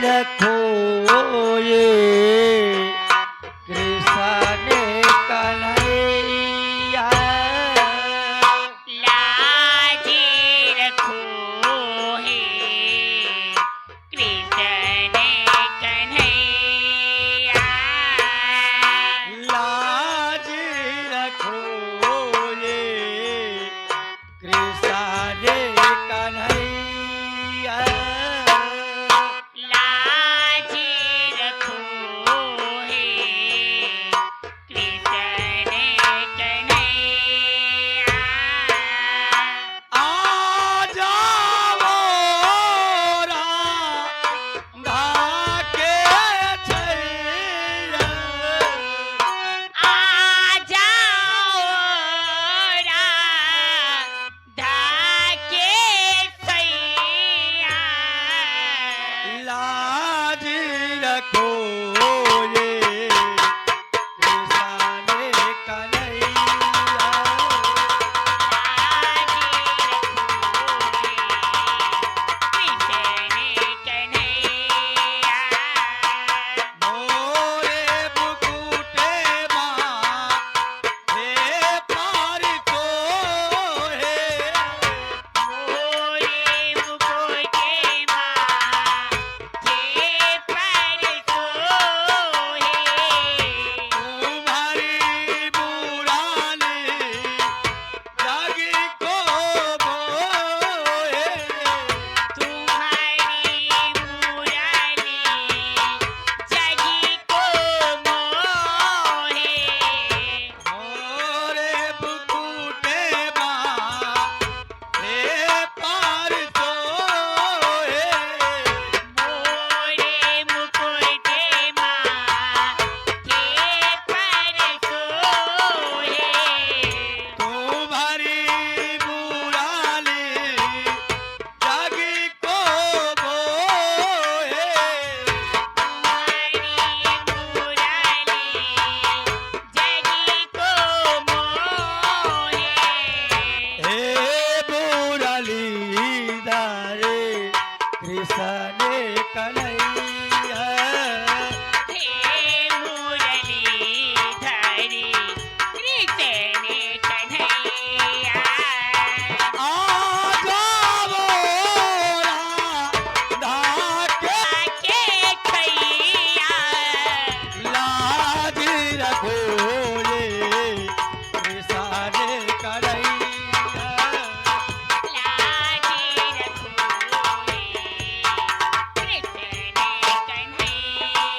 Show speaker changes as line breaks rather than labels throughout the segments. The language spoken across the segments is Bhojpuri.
रखो ये कृष्ण कन्हैया।
लाज रखो हे कृष्ण कन्हैया।
लाज रखो ये कृष्ण कन्हैया।
लाज रखो हे कृष्ण कन्हैया।
आ जाओ राधा के छैया।
आ जाओ राधा के सैया।
लाज रखो ये कृष्ण कन्हैया। मोरे बुकुटे माँ हे पार को हे। तुम्हारी बुरानी जागी को बोए। मोरे बुकुटे माँ हे पार को हे। तुम्हारी बुरानी जागी को बोए। हे मुरली धारे कृष्ण कन्हैया। आ जाओ राधा के लाज रखो ये कृष्ण कन्हैया।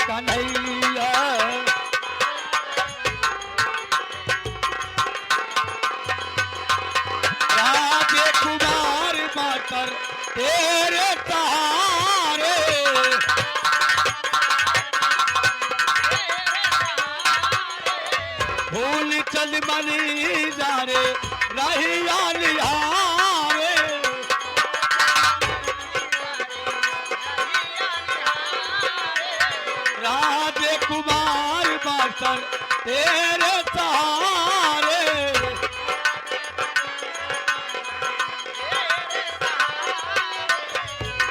कन्हैया। राजे कुमार मातर तेरे सहारे, भूल चल मनी जा रे रहिया निहारे। राजे कुमार मातर तेरे सहारे,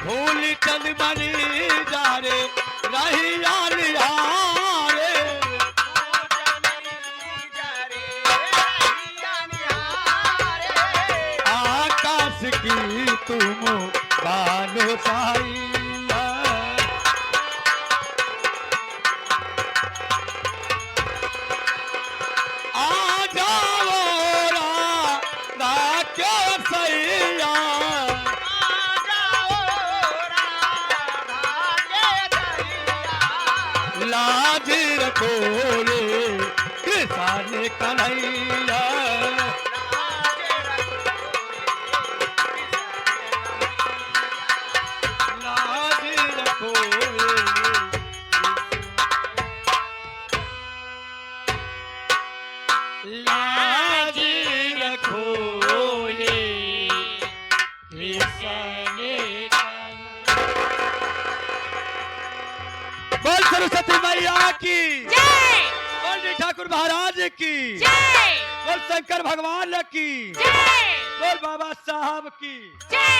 भूल चल मनी जा रे रहिया निहारे। आकाश की तुम बानो साइया, आ जाओ राधा के सैया, लाज रखो रे किसान कन्हैया। लाज रखो रे, लाज रखो रे किसान बोल सरस्वती मैया की,
जय
बोल जी ठाकुर महाराज की,
जय
बोल शंकर भगवान की,
जय
बोल बाबा साहब की।
जय।